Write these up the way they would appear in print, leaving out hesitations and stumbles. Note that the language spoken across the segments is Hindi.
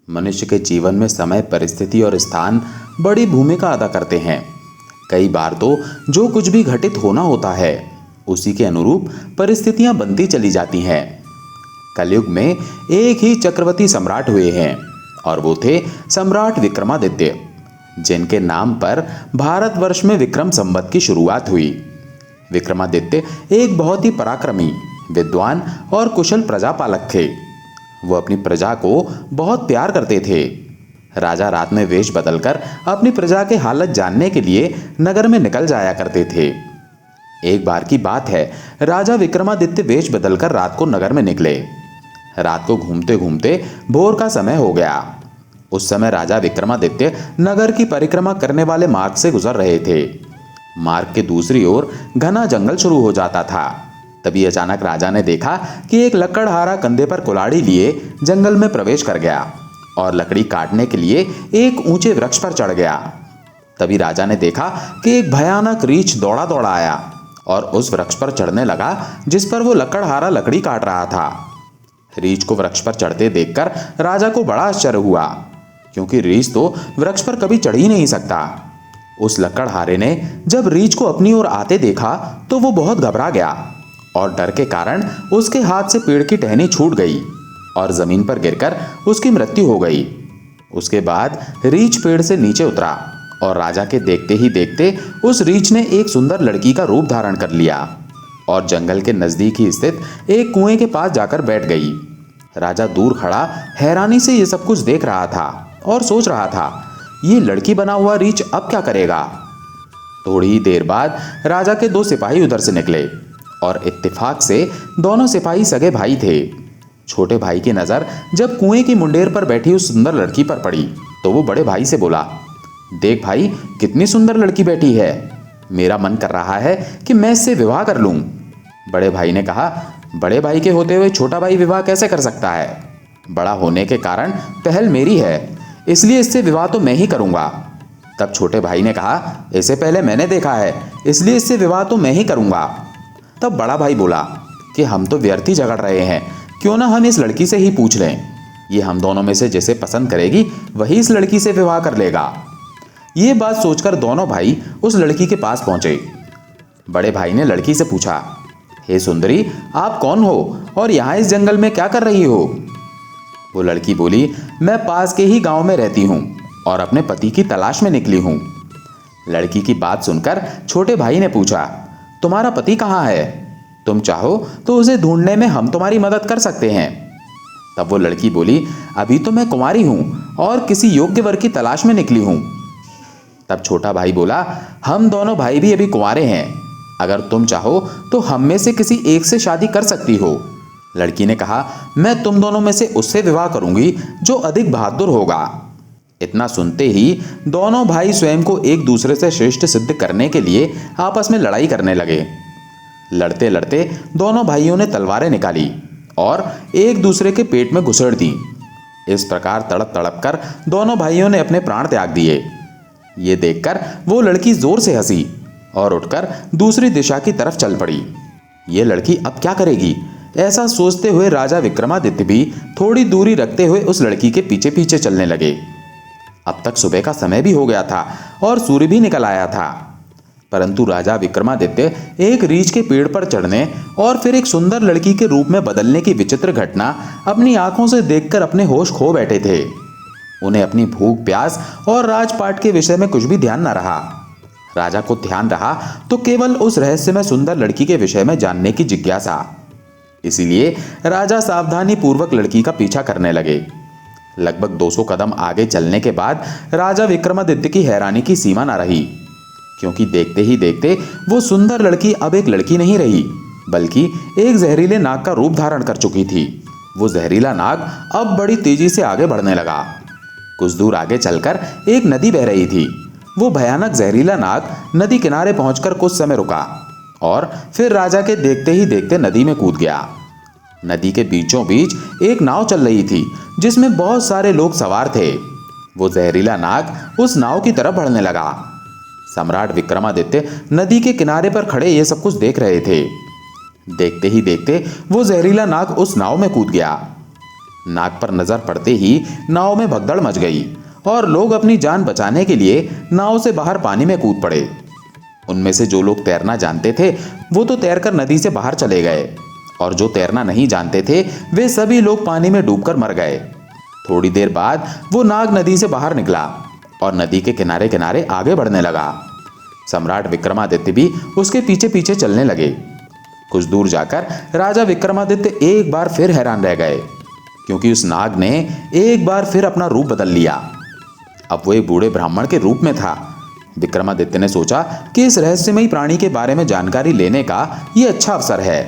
मनुष्य के जीवन में समय, परिस्थिति और स्थान बड़ी भूमिका अदा करते हैं। कई बार तो जो कुछ भी घटित होना होता है उसी के अनुरूप परिस्थितियां बनती चली जाती हैं। कलयुग में एक ही चक्रवर्ती सम्राट हुए हैं और वो थे सम्राट विक्रमादित्य, जिनके नाम पर भारतवर्ष में विक्रम संवत की शुरुआत हुई। विक्रमादित्य एक बहुत ही पराक्रमी, विद्वान और कुशल प्रजापालक थे। वो अपनी प्रजा को बहुत प्यार करते थे। राजा रात में वेश बदलकर अपनी प्रजा के हालत जानने के लिए नगर में निकल जाया करते थे। एक बार की बात है, राजा विक्रमादित्य वेश बदलकर रात को नगर में निकले। रात को घूमते घूमते भोर का समय हो गया। उस समय राजा विक्रमादित्य नगर की परिक्रमा करने वाले मार्ग से गुजर रहे थे। मार्ग के दूसरी ओर घना जंगल शुरू हो जाता था। तभी अचानक राजा ने देखा कि एक लकड़हारा कंधे पर कुल्हाड़ी लिए जंगल में प्रवेश कर गया और लकड़ी काटने के लिए एक ऊंचे वृक्ष पर चढ़ गया। तभी राजा ने देखा कि एक भयानक रीछ दौड़ा दौड़ा आया और उस वृक्ष पर चढ़ने लगा जिस पर वो लकड़हारा लकड़ी काट रहा था। रीछ को वृक्ष पर चढ़ते देखकर राजा को बड़ा आश्चर्य हुआ, क्योंकि रीछ तो वृक्ष पर कभी चढ़ ही नहीं सकता। उस लकड़हारे ने जब रीछ को अपनी ओर आते देखा तो वो बहुत घबरा गया और डर के कारण उसके हाथ से पेड़ की टहनी छूट गई और जमीन पर गिरकर उसकी मृत्यु हो गई। उसके बाद रीछ पेड़ से नीचे उतरा और राजा के देखते ही देखते उस रीछ ने एक सुंदर लड़की का रूप धारण कर लिया और जंगल के नजदीक ही स्थित एक कुएं के पास जाकर बैठ गई। राजा दूर खड़ा हैरानी से ये सब कुछ देख रहा था और सोच रहा था, ये लड़की बना हुआ रीछ अब क्या करेगा। थोड़ी ही देर बाद राजा के 2 सिपाही उधर से निकले और इत्तेफाक से दोनों सिपाही सगे भाई थे। छोटे भाई की नजर जब कुएं की मुंडेर पर बैठी उस सुंदर लड़की पर पड़ी तो वो बड़े भाई से बोला, देख भाई, कितनी सुंदर लड़की बैठी है। मेरा मन कर रहा है कि मैं इससे विवाह कर लूं। बड़े भाई ने कहा, बड़े भाई के होते हुए छोटा भाई विवाह कैसे कर सकता है। बड़ा होने के कारण पहल मेरी है, इसलिए इससे विवाह तो मैं ही करूंगा। तब छोटे भाई ने कहा, इसे पहले मैंने देखा है, इसलिए इससे विवाह तो मैं ही करूंगा। तब बड़ा भाई बोला कि हम तो व्यर्थ ही झगड़ रहे हैं, क्यों ना हम इस लड़की से ही पूछ लें। ये हम दोनों में से जिसे पसंद करेगी वही इस लड़की से विवाह कर लेगा। ये बात सोचकर दोनों भाई उस लड़की के पास पहुंचे। बड़े भाई ने लड़की से पूछा, हे सुंदरी, आप कौन हो और यहाँ इस जंगल में क्या कर रही हो। वो लड़की बोली, मैं पास के ही गांव में रहती हूँ और अपने पति की तलाश में निकली हूँ। लड़की की बात सुनकर छोटे भाई ने पूछा, तुम्हारा पति कहाँ है? तुम चाहो तो उसे ढूंढने में हम तुम्हारी मदद कर सकते हैं। तब वो लड़की बोली, अभी तो मैं कुंवारी हूँ और किसी योग्य वर की तलाश में निकली हूँ। तब छोटा भाई बोला, हम दोनों भाई भी अभी कुंवारे हैं, अगर तुम चाहो तो हम में से किसी एक से शादी कर सकती हो। लड़की ने कहा, मैं तुम दोनों में से उससे विवाह करूंगी जो अधिक बहादुर होगा। इतना सुनते ही दोनों भाई स्वयं को एक दूसरे से श्रेष्ठ सिद्ध करने के लिए आपस में लड़ाई करने लगे। लड़ते लड़ते दोनों भाइयों ने तलवारें निकाली और एक दूसरे के पेट में घुसेड़ दी। इस प्रकार तड़प तड़प कर दोनों भाइयों ने अपने प्राण त्याग दिए। ये देखकर वो लड़की जोर से हंसी और उठकर दूसरी दिशा की तरफ चल पड़ी। ये लड़की अब क्या करेगी, ऐसा सोचते हुए राजा विक्रमादित्य भी थोड़ी दूरी रखते हुए उस लड़की के पीछे पीछे चलने लगे। अब तक सुबह का समय भी हो गया था और सूर्य भी निकल आया था, परंतु राजा विक्रमादित्य एक रीछ के पेड़ पर चढ़ने और फिर एक सुंदर लड़की के रूप में बदलने की विचित्र घटना अपनी आंखों से देखकर अपने होश खो बैठे थे। उन्हें अपनी भूख, प्यास और राजपाट के विषय में कुछ भी ध्यान न रहा। राजा को ध्यान रहा तो केवल उस रहस्यमय सुंदर लड़की के विषय में जानने की जिज्ञासा। इसीलिए राजा सावधानी पूर्वक लड़की का पीछा करने लगे। लगभग 200 कदम आगे चलने के बाद राजा विक्रमादित्य की हैरानी की सीमा न रही, क्योंकि देखते ही देखते वो सुंदर लड़की अब एक लड़की नहीं रही, बल्कि एक जहरीले नाग का रूप धारण कर चुकी थी। वो जहरीला नाग अब बड़ी तेजी से आगे बढ़ने लगा। कुछ दूर आगे चलकर एक नदी बह रही थी। वो भयानक जहरीला नाग नदी किनारे पहुंचकर कुछ समय रुका और फिर राजा के देखते ही देखते नदी में कूद गया। नदी के बीचों बीच एक नाव चल रही थी जिसमें बहुत सारे लोग सवार थे। वो जहरीला नाग उस नाव की तरफ बढ़ने लगा। सम्राट विक्रमादित्य नदी के किनारे पर खड़े ये सब कुछ देख रहे थे। देखते ही देखते वो जहरीला नाग उस नाव में कूद गया। नाग पर नजर पड़ते ही नाव में भगदड़ मच गई और लोग अपनी जान बचाने के लिए नाव से बाहर पानी में कूद पड़े। उनमें से जो लोग तैरना जानते थे वो तो तैरकर नदी से बाहर चले गए और जो तैरना नहीं जानते थे वे सभी लोग पानी में डूबकर मर गए। थोड़ी देर बाद वो नाग नदी से बाहर निकला और नदी के किनारे किनारे आगे बढ़ने लगा। सम्राट विक्रमादित्य भी उसके पीछे पीछे चलने लगे। कुछ दूर जाकर राजा विक्रमादित्य एक बार फिर हैरान रह गए, क्योंकि उस नाग ने एक बार फिर अपना रूप बदल लिया। अब वो एक बूढ़े ब्राह्मण के रूप में था। विक्रमादित्य ने सोचा कि इस रहस्यमयी प्राणी के बारे में जानकारी लेने का ये अच्छा अवसर है,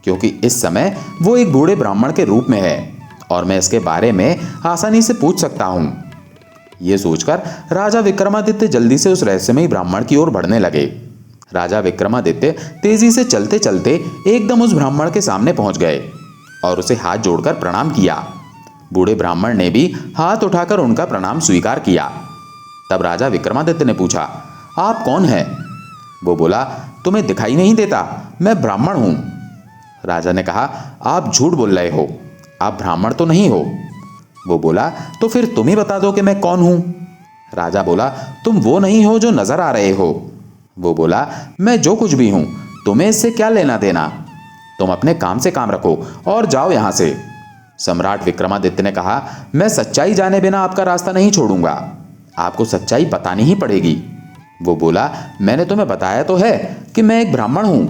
क्योंकि इस समय वो एक बूढ़े ब्राह्मण के रूप में है और मैं इसके बारे में आसानी से पूछ सकता हूं। ये सोचकर राजा विक्रमादित्य जल्दी से उस रहस्यमयी ब्राह्मण की ओर बढ़ने लगे। राजा विक्रमादित्य तेजी से चलते चलते एकदम उस ब्राह्मण के सामने पहुंच गए और उसे हाथ जोड़कर प्रणाम किया। बूढ़े ब्राह्मण ने भी हाथ उठाकर उनका प्रणाम स्वीकार किया। तब राजा विक्रमादित्य ने पूछा, आप कौन हैं? वो बोला, तुम्हें दिखाई नहीं देता, मैं ब्राह्मण हूं। राजा ने कहा, आप झूठ बोल रहे हो, आप ब्राह्मण तो नहीं हो। वो बोला, तो फिर तुम ही बता दो कि मैं कौन हूं। राजा बोला, तुम वो नहीं हो जो नजर आ रहे हो। वो बोला, मैं जो कुछ भी हूं, तुम्हें इससे क्या लेना देना? तुम अपने काम से काम रखो और जाओ यहां से। सम्राट विक्रमादित्य ने कहा, मैं सच्चाई जाने बिना आपका रास्ता नहीं छोड़ूंगा, आपको सच्चाई बतानी ही पड़ेगी। वो बोला, मैंने तुम्हें बताया तो है कि मैं एक ब्राह्मण हूं।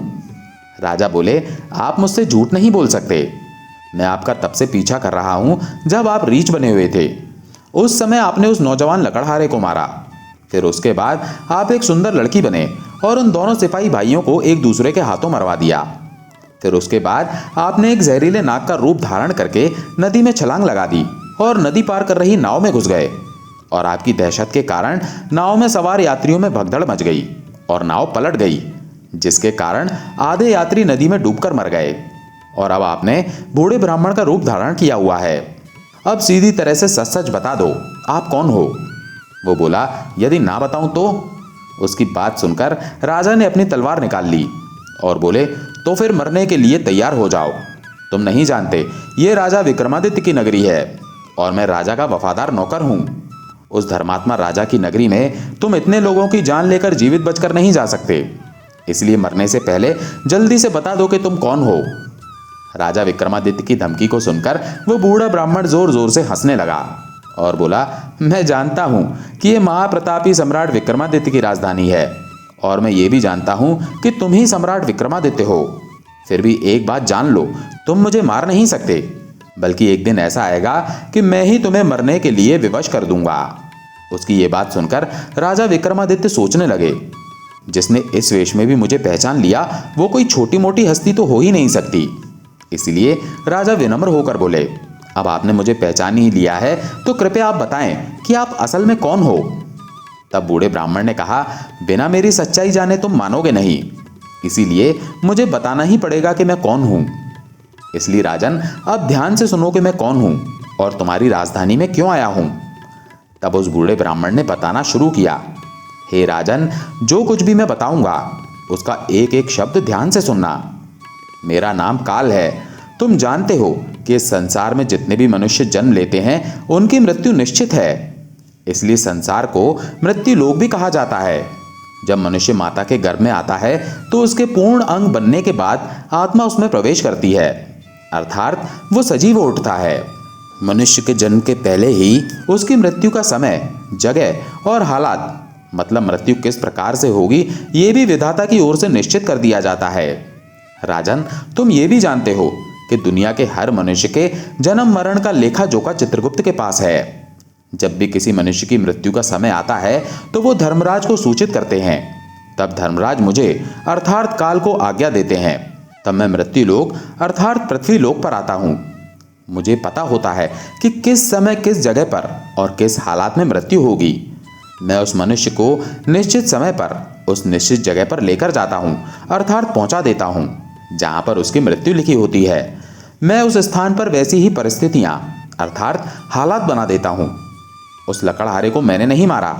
राजा बोले, आप मुझसे झूठ नहीं बोल सकते। मैं आपका तब से पीछा कर रहा हूं जब आप रीछ बने हुए थे। उस समय आपने उस नौजवान लकड़हारे को मारा। फिर उसके बाद आप एक सुंदर लड़की बने और उन दोनों सिपाही भाइयों को एक दूसरे के हाथों मरवा दिया। फिर उसके बाद आपने एक जहरीले नाग का रूप धारण करके नदी में छलांग लगा दी और नदी पार कर रही नाव में घुस गए और आपकी दहशत के कारण नाव में सवार यात्रियों में भगदड़ मच गई और नाव पलट गई, जिसके कारण आधे यात्री नदी में डूबकर मर गए। और अब आपने बूढ़े ब्राह्मण का रूप धारण किया हुआ है। अब सीधी तरह से सच सच बता दो, आप कौन हो? वो बोला, यदि ना बताऊं तो? उसकी बात सुनकर राजा ने अपनी तलवार निकाल ली और बोले, तो फिर मरने के लिए तैयार हो जाओ। तुम नहीं जानते, ये राजा विक्रमादित्य की नगरी है और मैं राजा का वफादार नौकर हूं। उस धर्मात्मा राजा की नगरी में तुम इतने लोगों की जान लेकर जीवित बचकर नहीं जा सकते, इसलिए मरने से पहले जल्दी से बता दो कि तुम कौन हो। राजा विक्रमादित्य की धमकी को सुनकर वो बूढ़ा ब्राह्मण जोर जोर से हंसने लगा और बोला, मैं जानता हूं कि ये महाप्रतापी सम्राट विक्रमादित्य की राजधानी है और मैं ये भी जानता हूं कि तुम ही सम्राट विक्रमादित्य हो। फिर भी एक बात जान लो, तुम मुझे मार नहीं सकते, बल्कि एक दिन ऐसा आएगा कि मैं ही तुम्हें मरने के लिए विवश कर दूंगा। उसकी ये बात सुनकर राजा विक्रमादित्य सोचने लगे, जिसने इस वेश में भी मुझे पहचान लिया वो कोई छोटी मोटी हस्ती तो हो ही नहीं सकती। इसलिए राजा विनम्र होकर बोले, अब आपने मुझे पहचान ही लिया है तो कृपया आप बताएं कि आप असल में कौन हो। तब बूढ़े ब्राह्मण ने कहा, बिना मेरी सच्चाई जाने तुम मानोगे नहीं, इसीलिए मुझे बताना ही पड़ेगा कि मैं कौन हूं। इसलिए राजन, अब ध्यान से सुनो कि मैं कौन हूं और तुम्हारी राजधानी में क्यों आया हूं। तब उस बूढ़े ब्राह्मण ने बताना शुरू किया, हे राजन, जो कुछ भी मैं बताऊंगा उसका एक एक शब्द ध्यान से सुनना। मेरा नाम काल है। तुम जानते हो कि इस संसार में जितने भी मनुष्य जन्म लेते हैं उनकी मृत्यु निश्चित है, इसलिए संसार को मृत्यु लोक भी कहा जाता है। जब मनुष्य माता के गर्भ में आता है तो उसके पूर्ण अंग बनने के बाद आत्मा उसमें प्रवेश करती है, अर्थात वो सजीव हो उठता है। मनुष्य के जन्म के पहले ही उसकी मृत्यु का समय, जगह और हालात, मतलब मृत्यु किस प्रकार से होगी, ये भी विधाता की ओर से निश्चित कर दिया जाता है। राजन, तुम ये भी जानते हो कि दुनिया के हर मनुष्य के जन्म मरण का लेखा जोखा चित्रगुप्त के पास है। जब भी किसी मनुष्य की मृत्यु का समय आता है तो वो धर्मराज को सूचित करते हैं। तब धर्मराज मुझे अर्थात काल को आज्ञा देते हैं। तब मैं मृत्यु लोक अर्थात पृथ्वी लोक पर आता हूँ। मुझे पता होता है कि किस समय किस जगह पर और किस हालात में मृत्यु होगी। मैं उस मनुष्य को निश्चित समय पर उस निश्चित जगह पर लेकर जाता हूँ, अर्थात पहुँचा देता हूँ जहाँ पर उसकी मृत्यु लिखी होती है। मैं उस स्थान पर वैसी ही परिस्थितियाँ अर्थात हालात बना देता हूँ। उस लकड़हारे को मैंने नहीं मारा।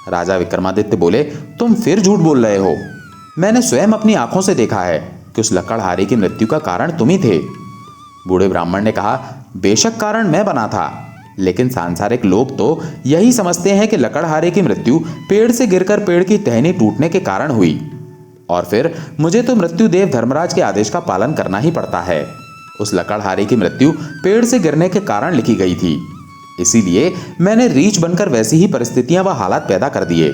राजा विक्रमादित्य बोले, तुम फिर झूठ बोल रहे हो। मैंने स्वयं अपनी आंखों से देखा है कि उस लकड़हारे की मृत्यु का कारण तुम ही थे। बूढ़े ब्राह्मण ने कहा, बेशक कारण मैं बना था, लेकिन सांसारिक लोग तो यही समझते हैं कि लकड़हारे की मृत्यु पेड़ से गिरकर पेड़ की टहनी टूटने के कारण हुई, और फिर मुझे तो मृत्युदेव धर्मराज के आदेश का पालन करना ही पड़ता है। उस लकड़हारे की मृत्यु पेड़ से गिरने के कारण लिखी गई थी, इसीलिए मैंने रीछ बनकर वैसी ही परिस्थितियां व हालात पैदा कर दिए।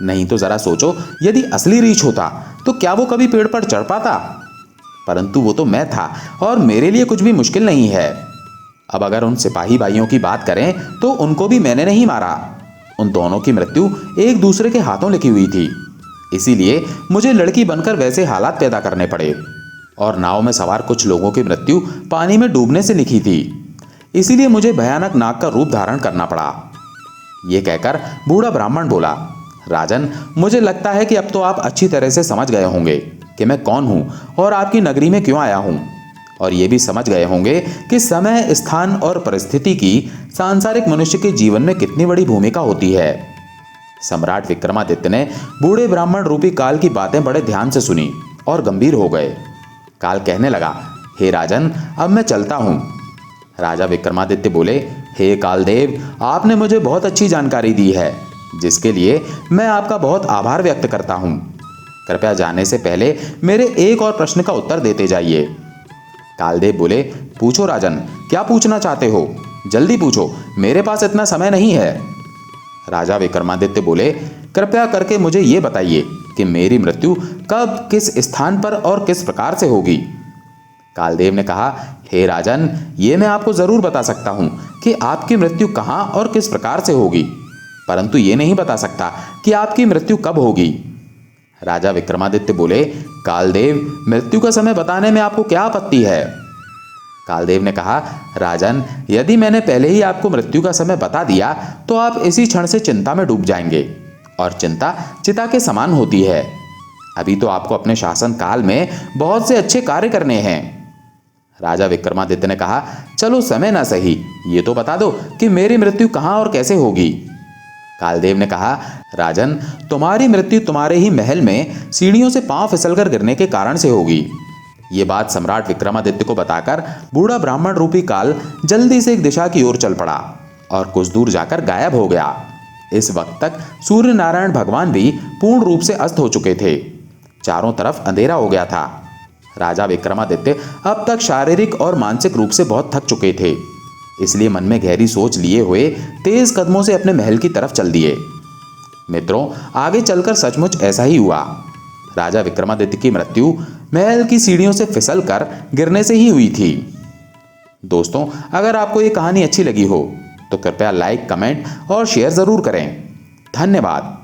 नहीं तो जरा सोचो, यदि असली रीछ होता तो क्या वो कभी पेड़ पर चढ़ पाता? परंतु वो तो मैं था और मेरे लिए कुछ भी मुश्किल नहीं है। अब अगर उन सिपाही भाइयों की बात करें तो उनको भी मैंने नहीं मारा। उन दोनों की मृत्यु एक दूसरे के हाथों लिखी हुई थी, इसीलिए मुझे लड़की बनकर वैसे हालात पैदा करने पड़े। और नाव में सवार कुछ लोगों की मृत्यु पानी में डूबने से लिखी थी, इसीलिए मुझे भयानक नाग का रूप धारण करना पड़ा। यह कहकर बूढ़ा ब्राह्मण बोला, राजन, मुझे लगता है कि अब तो आप अच्छी तरह से समझ गए होंगे कि मैं कौन हूं और आपकी नगरी में क्यों आया हूं, और यह भी समझ गए होंगे कि समय, स्थान और परिस्थिति की सांसारिक मनुष्य के जीवन में कितनी बड़ी भूमिका होती है। सम्राट विक्रमादित्य ने बूढ़े ब्राह्मण रूपी काल की बातें बड़े ध्यान से सुनी और गंभीर हो गए। काल कहने लगा, हे राजन, अब मैं चलता हूं। राजा विक्रमादित्य बोले, हे कालदेव, आपने मुझे बहुत अच्छी जानकारी दी है, जिसके लिए मैं आपका बहुत आभार व्यक्त करता हूं। कृपया जाने से पहले मेरे एक और प्रश्न का उत्तर देते जाइए। कालदेव बोले, पूछो राजन, क्या पूछना चाहते हो? जल्दी पूछो, मेरे पास इतना समय नहीं है। राजा विक्रमादित्य बोले, कृपया करके मुझे यह बताइए कि मेरी मृत्यु कब, किस स्थान पर और किस प्रकार से होगी? कालदेव ने कहा, हे राजन, ये मैं आपको जरूर बता सकता हूं कि आपकी मृत्यु कहां और किस प्रकार से होगी, परंतु ये नहीं बता सकता कि आपकी मृत्यु कब होगी। राजा विक्रमादित्य बोले, कालदेव, मृत्यु का समय बताने में आपको क्या आपत्ति है? कालदेव ने कहा, राजन, यदि मैंने पहले ही आपको मृत्यु का समय बता दिया तो आप इसी क्षण से चिंता में डूब जाएंगे, और चिंता चिता के समान होती है। अभी तो आपको अपने शासन काल में बहुत से अच्छे कार्य करने हैं। राजा विक्रमादित्य ने कहा, चलो समय ना सही, ये तो बता दो कि मेरी मृत्यु कहां और कैसे होगी। कालदेव ने कहा, राजन, तुम्हारी मृत्यु तुम्हारे ही महल में सीढ़ियों से पांव फिसलकर गिरने के कारण से होगी। ये बात सम्राट विक्रमादित्य को बताकर बूढ़ा ब्राह्मण रूपी काल जल्दी से एक दिशा की ओर चल पड़ा और कुछ दूर जाकर गायब हो गया। इस वक्त तक सूर्य नारायण भगवान भी पूर्ण रूप से अस्त हो चुके थे। चारों तरफ अंधेरा हो गया था। राजा विक्रमादित्य अब तक शारीरिक और मानसिक रूप से बहुत थक चुके थे, इसलिए मन में गहरी सोच लिए हुए तेज कदमों से अपने महल की तरफ चल दिए। मित्रों, आगे चलकर सचमुच ऐसा ही हुआ। राजा विक्रमादित्य की मृत्यु महल की सीढ़ियों से फिसलकर गिरने से ही हुई थी। दोस्तों, अगर आपको ये कहानी अच्छी लगी हो तो कृपया लाइक, कमेंट और शेयर जरूर करें। धन्यवाद।